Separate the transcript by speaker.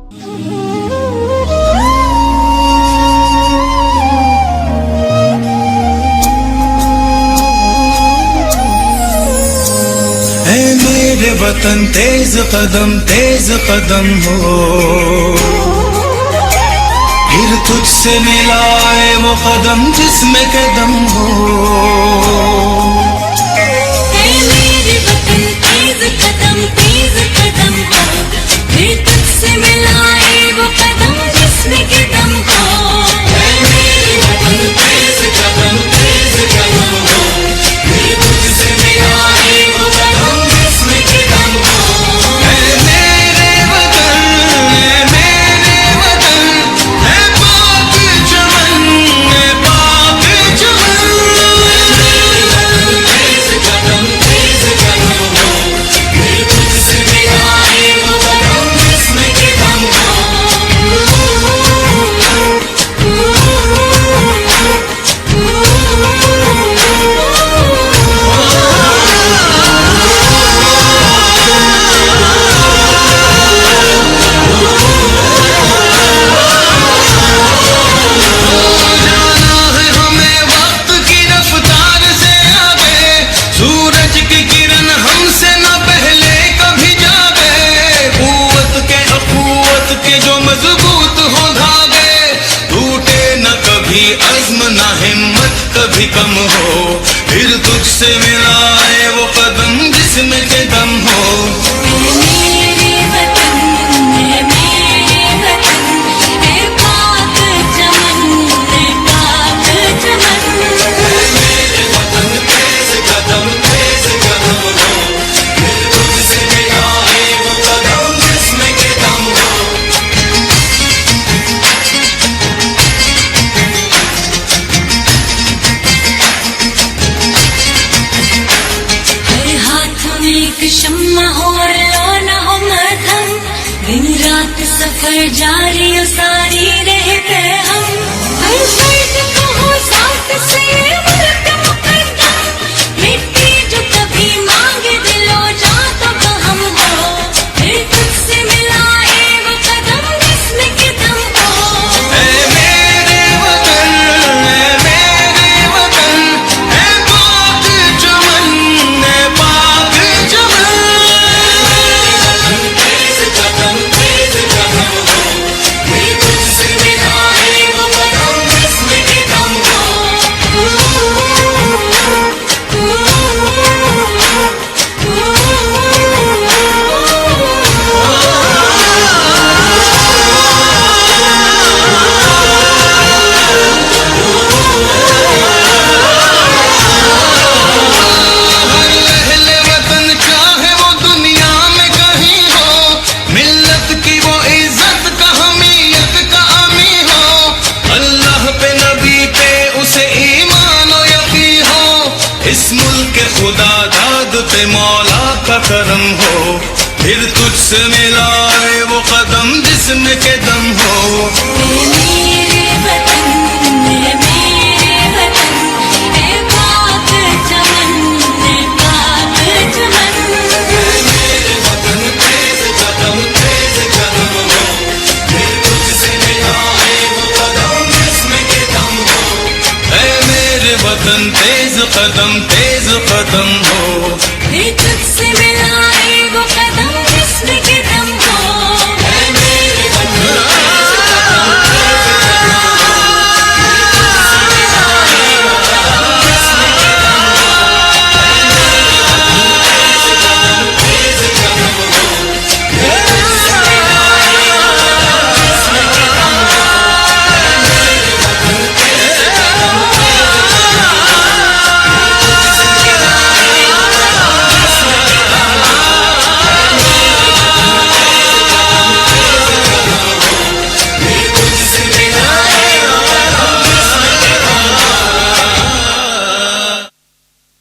Speaker 1: मेरे वतन तेज कदम हो, फिर तुझसे मिलाए वो कदम जिसमें कदम हो।
Speaker 2: मेरे वतन तेज कदम हो, फिर तुझसे मिलाए वो कदम जिसमें कदम हो। मेरे वतन तेज कदम हो, फिर तुझसे मिलाए वो कदम जिसमें कदम हो।
Speaker 1: मेरे वतन है पाक चमन, है पाक चमन।
Speaker 2: तेज कदम हो, फिर तुझसे मिलाए वो कदम जिसमें कदम हो।
Speaker 1: कभी कम हो, फिर तुझसे मिलाए वो कदम जिसमें के दम हो।
Speaker 2: मेरे वतन है पाक चमन, है पाक चमन।
Speaker 1: मेरे वतन तेज कदम हो, फिर तुझसे मिलाए वो कदम जिसमें के दम हो।
Speaker 2: एक शम्मा हो लो न हो मध्यम, दिन रात सफर जारी सारी रहते हम। हर फर्द को हो साथ से मुल्क मुकद्दम, मिट्टी जो कभी मांगे दिलो जा तब हम हो। फिर तुझसे मिलाए वो कदम जिसमें कदम हो।
Speaker 1: मेरे वतन है पाक चमन, है पाक चमन।
Speaker 2: तेज कदम हो, फिर तुझसे मिलाए वो कदम जिसमें कदम हो।
Speaker 1: अहले वतन चाहे वो दुनिया में कहीं हो, मिल्लत की वो इज्जत का हमीयत का आमी हो। अल्लाह पे नबी पे उसे ईमान और यकीन हो, इस मुल्क के खुदा दाद पे मौला का करम हो। फिर तुझसे मिलाए वो कदम जिसमें के दम हो।
Speaker 2: मेरे वतन है पाक चमन, है पाक चमन।
Speaker 1: मेरे वतन तेज कदम हो, फिर तुझसे मिलाए वो कदम जिसमें के दम हो। ऐ मेरे वतन तेज कदम